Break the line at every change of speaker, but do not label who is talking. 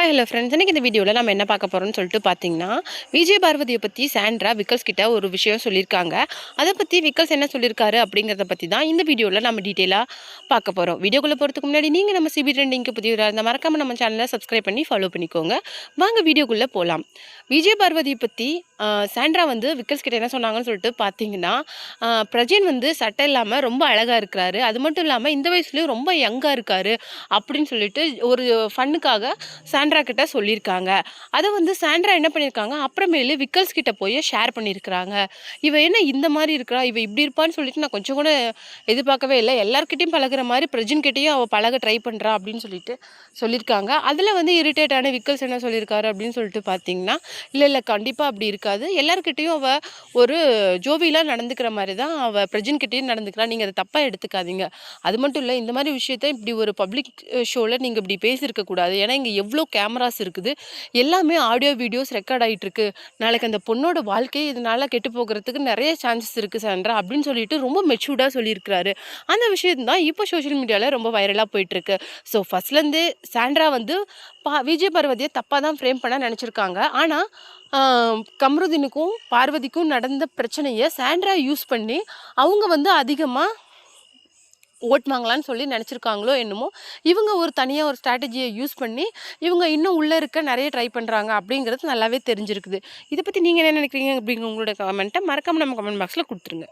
Hi hello friends, இன்றைக்கி இந்த வீடியோவில் நம்ம என்ன பார்க்க போகிறோம்னு சொல்லிட்டு பார்த்தீங்கன்னா, விஜய் பார்வதியை பற்றி சாண்ட்ரா விக்கல்ஸ் கிட்ட ஒரு விஷயம் சொல்லியிருக்காங்க. அதை பற்றி விக்கல்ஸ் என்ன சொல்லியிருக்காரு அப்படிங்கிறத பற்றி தான் இந்த வீடியோவில் நம்ம டீட்டெயிலாக பார்க்க போகிறோம். வீடியோக்குள்ளே போகிறதுக்கு முன்னாடி நீங்கள் நம்ம சிபி ட்ரெண்டிங்க்கு புதியவராக இருந்தால் மறக்காமல் நம்ம சேனலை சப்ஸ்கிரைப் பண்ணி ஃபாலோ பண்ணிக்கோங்க. வாங்க வீடியோக்குள்ளே போகலாம். விஜய் பார்வதியை பற்றி சாண்ட்ரா வந்து விக்கல்ஸ் கிட்ட என்ன சொன்னாங்கன்னு சொல்லிட்டு பார்த்தீங்கன்னா, பிரஜின் வந்து சட்டை இல்லாமல் ரொம்ப அழகாக இருக்கிறாரு, அது மட்டும் இல்லாமல் இந்த வயசுலேயும் ரொம்ப யங்காக இருக்காரு அப்படின்னு சொல்லிட்டு ஒரு ஃபன்னுக்காக சாண்ட்ரா கிட்ட சொல்லியிருக்காங்க. அதை வந்து சாண்ட்ரா என்ன பண்ணியிருக்காங்க, அப்புறமேலு விக்கல்ஸ் கிட்ட போய் ஷேர் பண்ணியிருக்கிறாங்க. இவ என்ன இந்த மாதிரி இருக்கிறா, இவ இப்படி இருப்பான்னு சொல்லிட்டு நான் கொஞ்சம் கூட எதிர்பார்க்கவே இல்லை. எல்லார்கிட்டையும் பழகுற மாதிரி பிரஜின் கிட்டேயும் அவள் பழக ட்ரை பண்ணுறா அப்படின்னு சொல்லிட்டு சொல்லியிருக்காங்க. அதில் வந்து இரிட்டேட்டான விக்கல்ஸ் என்ன சொல்லியிருக்காரு அப்படின்னு சொல்லிட்டு பார்த்தீங்கன்னா, இல்லை கண்டிப்பாக அப்படி இருக்காது, எல்லாருக்கிட்டையும் அவள் ஒரு ஜோவியலாக நடந்துக்கிற மாதிரி தான் அவள் பிரஜின்கிட்டையும் நடந்துக்கிறா, நீங்கள் அதை தப்பாக எடுத்துக்காதீங்க. அது மட்டும் இல்லை, இந்த மாதிரி விஷயத்த இப்படி ஒரு பப்ளிக் ஷோவில் நீங்கள் இப்படி பேசியிருக்கக்கூடாது. ஏன்னா இங்கே எவ்வளோ கேமராஸ் இருக்குது, எல்லாமே ஆடியோ வீடியோஸ் ரெக்கார்ட் ஆகிட்டு இருக்கு. நாளைக்கு அந்த பொண்ணோட வாழ்க்கையை இதனால் கெட்டு போகிறதுக்கு நிறைய சான்சஸ் இருக்குது சாண்ட்ரா அப்படின்னு சொல்லிட்டு ரொம்ப மெச்சூர்டாக சொல்லியிருக்கிறாரு. அந்த விஷயம் தான் இப்போ சோஷியல் மீடியாவில் ரொம்ப வைரலாக போயிட்டுருக்கு. ஸோ ஃபஸ்ட்லேருந்து சாண்ட்ரா வந்து விஜய் பார்வதியை தப்பாக தான் ஃப்ரேம் பண்ண நினச்சிருக்காங்க. ஆனால் கம்ருதீனுக்கும் பார்வதிக்கும் நடந்த பிரச்சனையை சாண்ட்ரா யூஸ் பண்ணி அவங்க வந்து அதிகமாக ஓட் வாங்கலான்னு சொல்லி நினச்சிருக்காங்களோ என்னமோ. இவங்க ஒரு தனியாக ஒரு ஸ்ட்ராட்டஜியை யூஸ் பண்ணி இவங்க இன்னும் உள்ளே இருக்க நிறைய ட்ரை பண்ணுறாங்க அப்படிங்கிறது நல்லாவே தெரிஞ்சிருக்குது. இதை பற்றி நீங்கள் என்ன நினைக்கிறீங்க அப்படிங்கிற உங்களோட கமெண்ட்டை மறக்காமல் நம்ம கமெண்ட் பாக்ஸில் கொடுத்துருங்க.